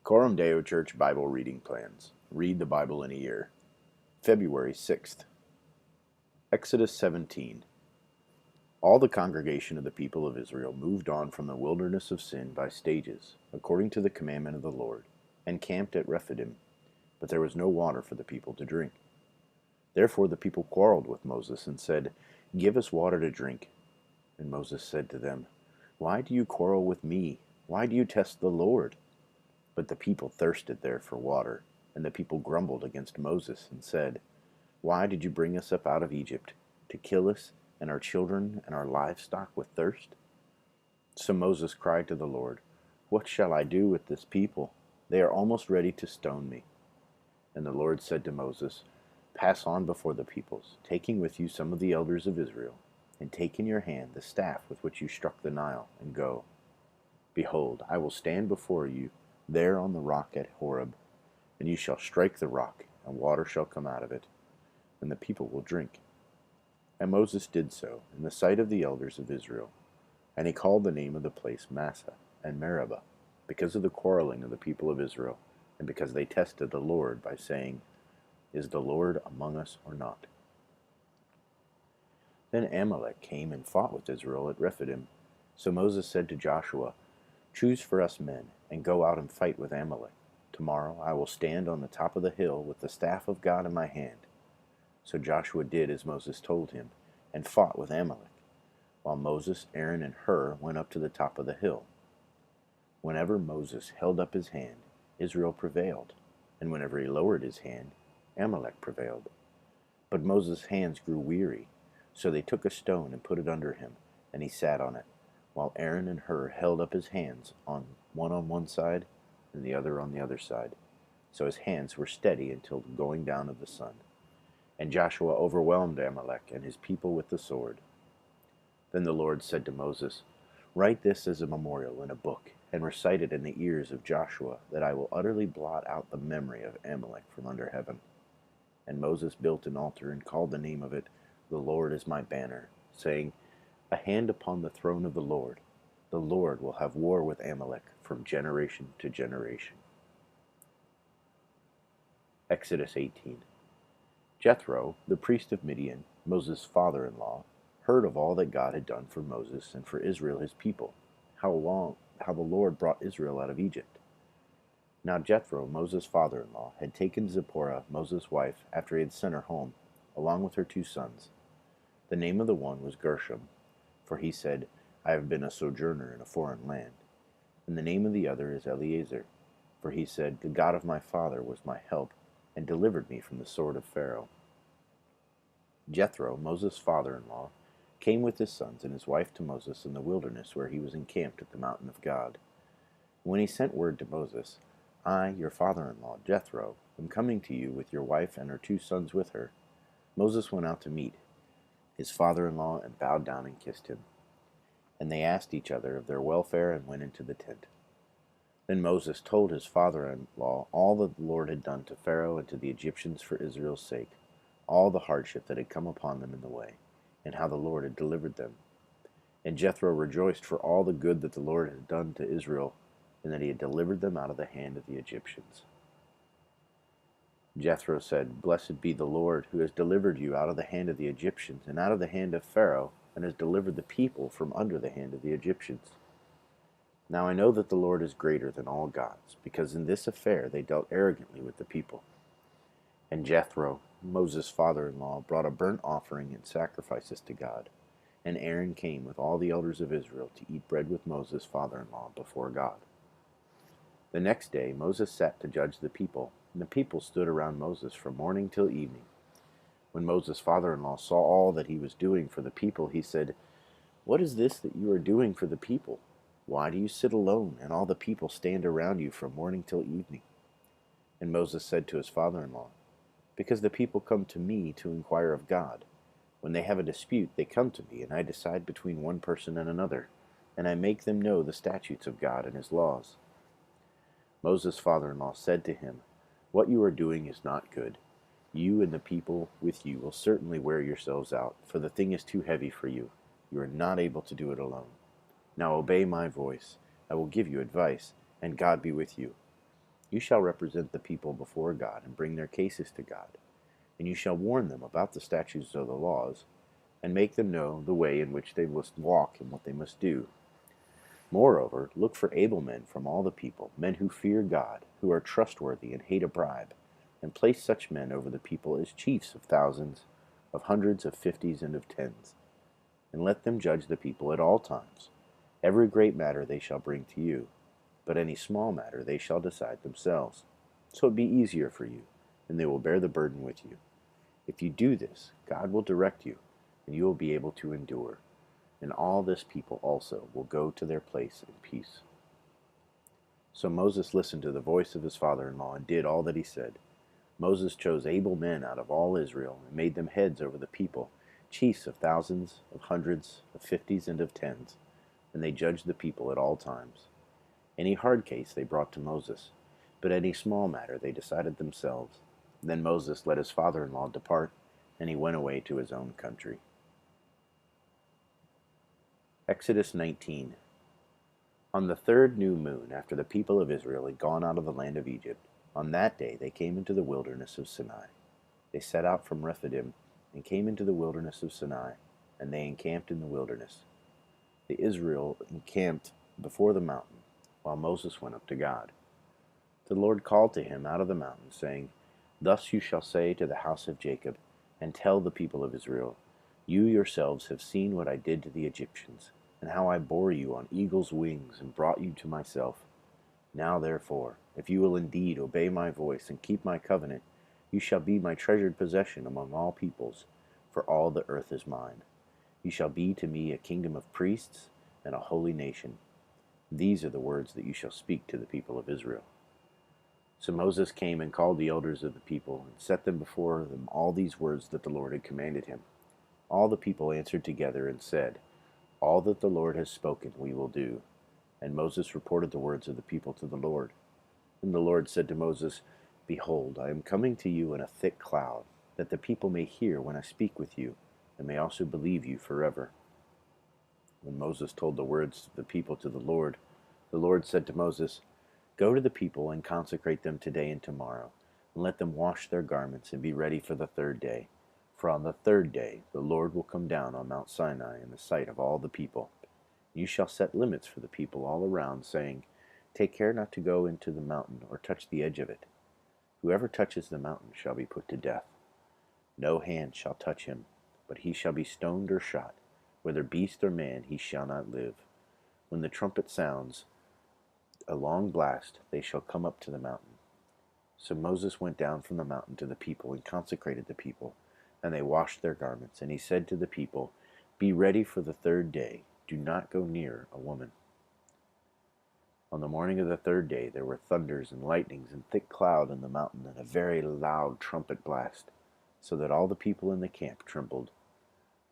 Coram Deo Church Bible Reading Plans. Read the Bible in a year. February 6th. Exodus 17. All the congregation of the people of Israel moved on from the wilderness of sin by stages, according to the commandment of the Lord, and camped at Rephidim, but there was no water for the people to drink. Therefore the people quarreled with Moses and said, "Give us water to drink." And Moses said to them, "Why do you quarrel with me? Why do you test the Lord?" But the people thirsted there for water, and the people grumbled against Moses and said, "Why did you bring us up out of Egypt, to kill us and our children and our livestock with thirst?" So Moses cried to the Lord, "What shall I do with this people? They are almost ready to stone me." And the Lord said to Moses, "Pass on before the peoples, taking with you some of the elders of Israel, and take in your hand the staff with which you struck the Nile, and go. Behold, I will stand before you there on the rock at Horeb, and you shall strike the rock, and water shall come out of it, and the people will drink." And Moses did so in the sight of the elders of Israel, and he called the name of the place Massah and Meribah, because of the quarreling of the people of Israel, and because they tested the Lord by saying, "Is the Lord among us or not?" Then Amalek came and fought with Israel at Rephidim. So Moses said to Joshua, "Choose for us men, and go out and fight with Amalek. Tomorrow I will stand on the top of the hill with the staff of God in my hand." So Joshua did as Moses told him, and fought with Amalek, while Moses, Aaron, and Hur went up to the top of the hill. Whenever Moses held up his hand, Israel prevailed, and whenever he lowered his hand, Amalek prevailed. But Moses' hands grew weary, so they took a stone and put it under him, and he sat on it, while Aaron and Hur held up his hands, one on one side and the other on the other side. So his hands were steady until the going down of the sun. And Joshua overwhelmed Amalek and his people with the sword. Then the Lord said to Moses, "Write this as a memorial in a book, and recite it in the ears of Joshua, that I will utterly blot out the memory of Amalek from under heaven." And Moses built an altar and called the name of it, "The Lord is my banner," saying, "A hand upon the throne of the Lord. The Lord will have war with Amalek from generation to generation." Exodus 18. Jethro, the priest of Midian, Moses' father-in-law, heard of all that God had done for Moses and for Israel his people, how the Lord brought Israel out of Egypt. Now Jethro, Moses' father-in-law, had taken Zipporah, Moses' wife, after he had sent her home, along with her 2 sons. The name of the one was Gershom, for he said, "I have been a sojourner in a foreign land." And the name of the other is Eleazar, for he said, "The God of my father was my help, and delivered me from the sword of Pharaoh." Jethro, Moses' father-in-law, came with his sons and his wife to Moses in the wilderness where he was encamped at the mountain of God. When he sent word to Moses, "I, your father-in-law, Jethro, am coming to you with your wife and her 2 sons with her," Moses went out to meet his father-in-law and bowed down and kissed him. And they asked each other of their welfare and went into the tent. Then Moses told his father-in-law all that the Lord had done to Pharaoh and to the Egyptians for Israel's sake, all the hardship that had come upon them in the way, and how the Lord had delivered them. And Jethro rejoiced for all the good that the Lord had done to Israel, and that he had delivered them out of the hand of the Egyptians. Jethro said, "Blessed be the Lord, who has delivered you out of the hand of the Egyptians, and out of the hand of Pharaoh, and has delivered the people from under the hand of the Egyptians. Now I know that the Lord is greater than all gods, because in this affair they dealt arrogantly with the people." And Jethro, Moses' father-in-law, brought a burnt offering and sacrifices to God. And Aaron came with all the elders of Israel to eat bread with Moses' father-in-law before God. The next day Moses sat to judge the people, and the people stood around Moses from morning till evening. When Moses' father-in-law saw all that he was doing for the people, he said, "What is this that you are doing for the people? Why do you sit alone, and all the people stand around you from morning till evening?" And Moses said to his father-in-law, "Because the people come to me to inquire of God. When they have a dispute, they come to me, and I decide between one person and another, and I make them know the statutes of God and his laws." Moses' father-in-law said to him, "What you are doing is not good. You and the people with you will certainly wear yourselves out, for the thing is too heavy for you. You are not able to do it alone. Now obey my voice. I will give you advice, and God be with you. You shall represent the people before God and bring their cases to God, and you shall warn them about the statutes of the laws, and make them know the way in which they must walk and what they must do. Moreover, look for able men from all the people, men who fear God, who are trustworthy and hate a bribe, and place such men over the people as chiefs of thousands, of hundreds, of fifties, and of tens. And let them judge the people at all times. Every great matter they shall bring to you, but any small matter they shall decide themselves. So it be easier for you, and they will bear the burden with you. If you do this, God will direct you, and you will be able to endure. And all this people also will go to their place in peace. So Moses listened to the voice of his father-in-law and did all that he said. Moses chose able men out of all Israel and made them heads over the people, chiefs of thousands, of hundreds, of fifties, and of tens, and they judged the people at all times. Any hard case they brought to Moses, but any small matter they decided themselves. Then Moses let his father-in-law depart, and he went away to his own country. Exodus 19. On the third new moon, after the people of Israel had gone out of the land of Egypt, on that day they came into the wilderness of Sinai. They set out from Rephidim, and came into the wilderness of Sinai, and they encamped in the wilderness. The Israel encamped before the mountain, while Moses went up to God. The Lord called to him out of the mountain, saying, Thus you shall say to the house of Jacob, and tell the people of Israel, You yourselves have seen what I did to the Egyptians, and how I bore you on eagle's wings and brought you to myself. Now therefore, if you will indeed obey my voice and keep my covenant, you shall be my treasured possession among all peoples, for all the earth is mine. You shall be to me a kingdom of priests and a holy nation. These are the words that you shall speak to the people of Israel. So Moses came and called the elders of the people, and set them before them all these words that the Lord had commanded him. All the people answered together and said, All that the Lord has spoken we will do. And Moses reported the words of the people to the Lord. And the Lord said to Moses, Behold, I am coming to you in a thick cloud, that the people may hear when I speak with you, and may also believe you forever. When Moses told the words of the people to the Lord said to Moses, Go to the people and consecrate them today and tomorrow, and let them wash their garments and be ready for the third day. For on the third day the Lord will come down on Mount Sinai in the sight of all the people. You shall set limits for the people all around, saying, Take care not to go into the mountain or touch the edge of it. Whoever touches the mountain shall be put to death. No hand shall touch him, but he shall be stoned or shot. Whether beast or man, he shall not live. When the trumpet sounds a long blast, they shall come up to the mountain. So Moses went down from the mountain to the people and consecrated the people, and they washed their garments. And he said to the people, Be ready for the third day. Do not go near a woman. On the morning of the third day there were thunders and lightnings and thick cloud in the mountain, and a very loud trumpet blast, so that all the people in the camp trembled.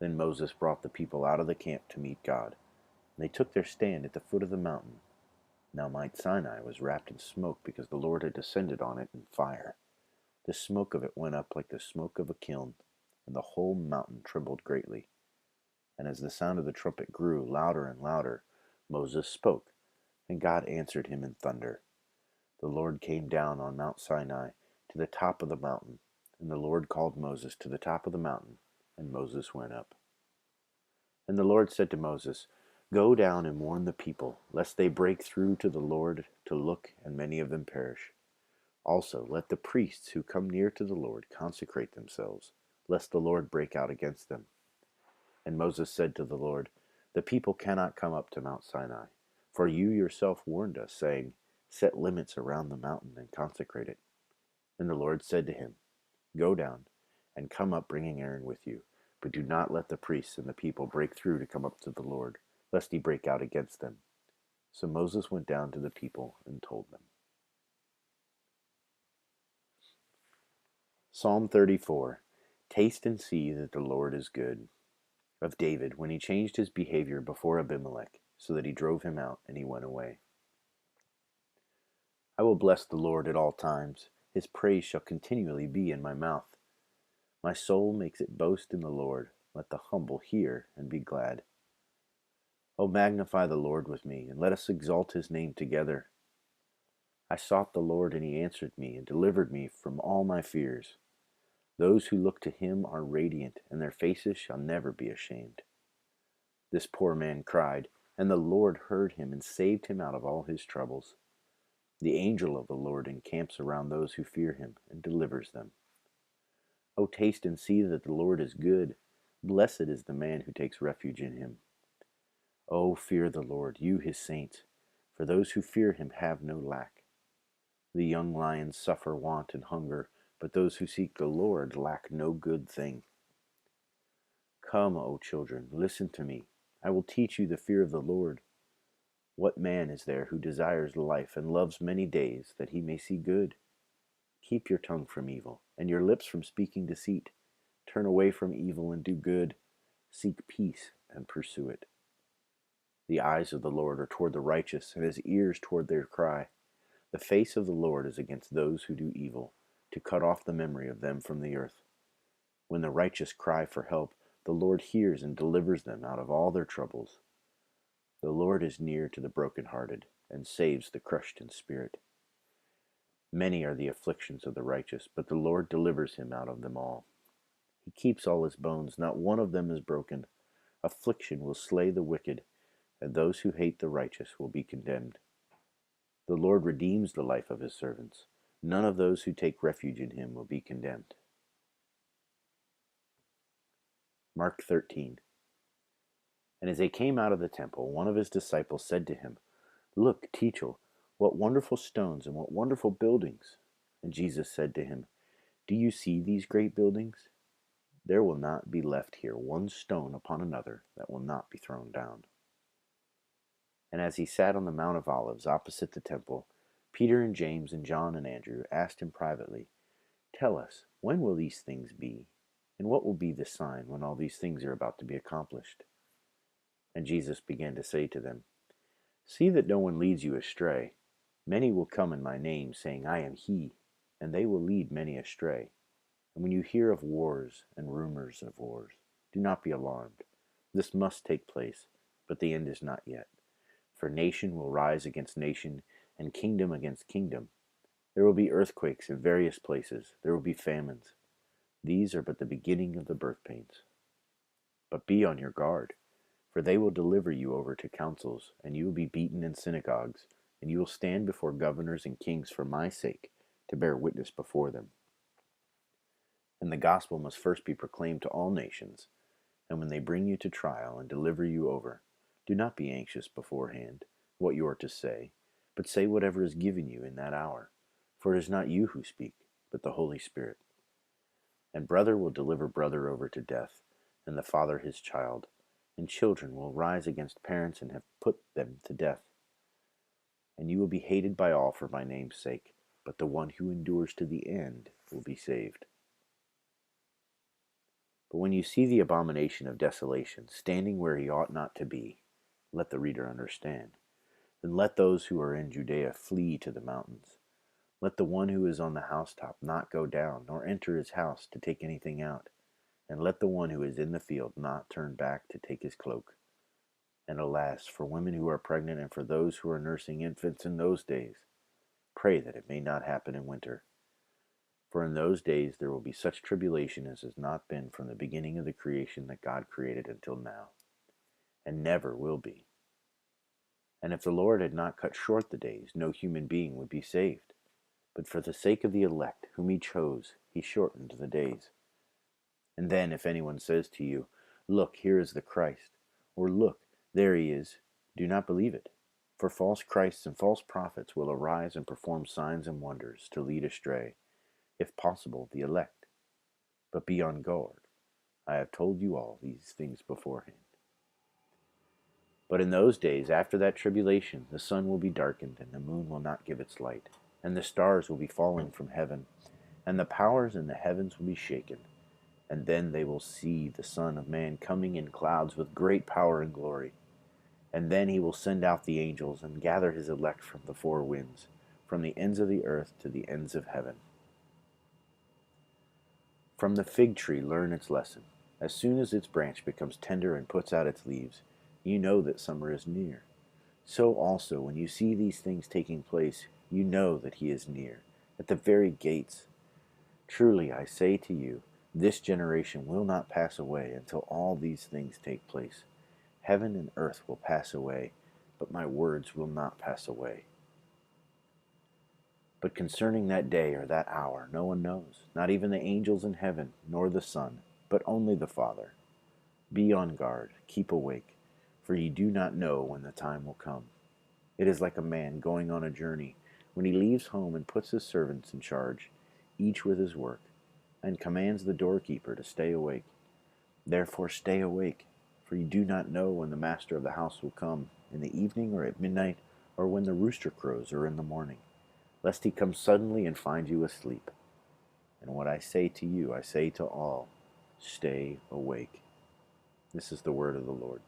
Then Moses brought the people out of the camp to meet God, and they took their stand at the foot of the mountain. Now Mount Sinai was wrapped in smoke, because the Lord had descended on it in fire. The smoke of it went up like the smoke of a kiln, and the whole mountain trembled greatly. And as the sound of the trumpet grew louder and louder, Moses spoke, and God answered him in thunder. The Lord came down on Mount Sinai to the top of the mountain, and the Lord called Moses to the top of the mountain, and Moses went up. And the Lord said to Moses, Go down and warn the people, lest they break through to the Lord to look, and many of them perish. Also let the priests who come near to the Lord consecrate themselves, lest the Lord break out against them. And Moses said to the Lord, The people cannot come up to Mount Sinai, for you yourself warned us, saying, Set limits around the mountain and consecrate it. And the Lord said to him, Go down, and come up bringing Aaron with you, but do not let the priests and the people break through to come up to the Lord, lest he break out against them. So Moses went down to the people and told them. Psalm 34. Taste and see that the Lord is good. Of David, when he changed his behavior before Abimelech, so that he drove him out, and he went away. I will bless the Lord at all times. His praise shall continually be in my mouth. My soul makes it boast in the Lord. Let the humble hear and be glad. O magnify the Lord with me, and let us exalt his name together. I sought the Lord, and he answered me and delivered me from all my fears. Those who look to him are radiant, and their faces shall never be ashamed. This poor man cried, and the Lord heard him and saved him out of all his troubles. The angel of the Lord encamps around those who fear him and delivers them. O taste and see that the Lord is good. Blessed is the man who takes refuge in him. O fear the Lord, you his saints, for those who fear him have no lack. The young lions suffer want and hunger, but those who seek the Lord lack no good thing. Come, O children, listen to me. I will teach you the fear of the Lord. What man is there who desires life and loves many days, that he may see good? Keep your tongue from evil, and your lips from speaking deceit. Turn away from evil and do good. Seek peace and pursue it. The eyes of the Lord are toward the righteous, and his ears toward their cry. The face of the Lord is against those who do evil, to cut off the memory of them from the earth. When the righteous cry for help, the Lord hears and delivers them out of all their troubles. The Lord is near to the brokenhearted, and saves the crushed in spirit. Many are the afflictions of the righteous, but the Lord delivers him out of them all. He keeps all his bones, not one of them is broken. Affliction will slay the wicked, and those who hate the righteous will be condemned. The Lord redeems the life of his servants. None of those who take refuge in him will be condemned. Mark 13. And as they came out of the temple, one of his disciples said to him, Look, teacher, what wonderful stones and what wonderful buildings. And Jesus said to him, Do you see these great buildings? There will not be left here one stone upon another that will not be thrown down. And as he sat on the Mount of Olives opposite the temple, Peter and James and John and Andrew asked him privately, Tell us, when will these things be? And what will be the sign when all these things are about to be accomplished? And Jesus began to say to them, See that no one leads you astray. Many will come in my name, saying, I am he, and they will lead many astray. And when you hear of wars and rumors of wars, do not be alarmed. This must take place, but the end is not yet. For nation will rise against nation, and kingdom against kingdom. There will be earthquakes in various places. There will be famines. These are but the beginning of the birth pains. But be on your guard, for they will deliver you over to councils, and you will be beaten in synagogues, and you will stand before governors and kings for my sake, to bear witness before them. And the gospel must first be proclaimed to all nations. And when they bring you to trial and deliver you over, do not be anxious beforehand what you are to say, but say whatever is given you in that hour. For it is not you who speak, but the Holy Spirit. And brother will deliver brother over to death, and the father his child. And children will rise against parents and have put them to death. And you will be hated by all for my name's sake, but the one who endures to the end will be saved. But when you see the abomination of desolation standing where he ought not to be, let the reader understand. Then let those who are in Judea flee to the mountains. Let the one who is on the housetop not go down, nor enter his house to take anything out. And let the one who is in the field not turn back to take his cloak. And alas, for women who are pregnant and for those who are nursing infants in those days, pray that it may not happen in winter. For in those days there will be such tribulation as has not been from the beginning of the creation that God created until now, and never will be. And if the Lord had not cut short the days, no human being would be saved. But for the sake of the elect, whom he chose, he shortened the days. And then if anyone says to you, Look, here is the Christ, or Look, there he is, do not believe it. For false Christs and false prophets will arise and perform signs and wonders to lead astray, if possible, the elect. But be on guard. I have told you all these things beforehand. But in those days, after that tribulation, the sun will be darkened, and the moon will not give its light, and the stars will be falling from heaven, and the powers in the heavens will be shaken. And then they will see the Son of Man coming in clouds with great power and glory. And then he will send out the angels and gather his elect from the four winds, from the ends of the earth to the ends of heaven. From the fig tree learn its lesson. As soon as its branch becomes tender and puts out its leaves, you know that summer is near. So also, when you see these things taking place, You know that he is near, at the very gates. Truly I say to you, this generation will not pass away until all these things take place. Heaven and earth will pass away, but my words will not pass away. But concerning that day or that hour no one knows, not even the angels in heaven, nor the Son, but only the Father. Be on guard, keep awake, for ye do not know when the time will come. It is like a man going on a journey, when he leaves home and puts his servants in charge, each with his work, and commands the doorkeeper to stay awake. Therefore stay awake, for you do not know when the master of the house will come, in the evening or at midnight, or when the rooster crows or in the morning, lest he come suddenly and find you asleep. And what I say to you, I say to all, stay awake. This is the word of the Lord.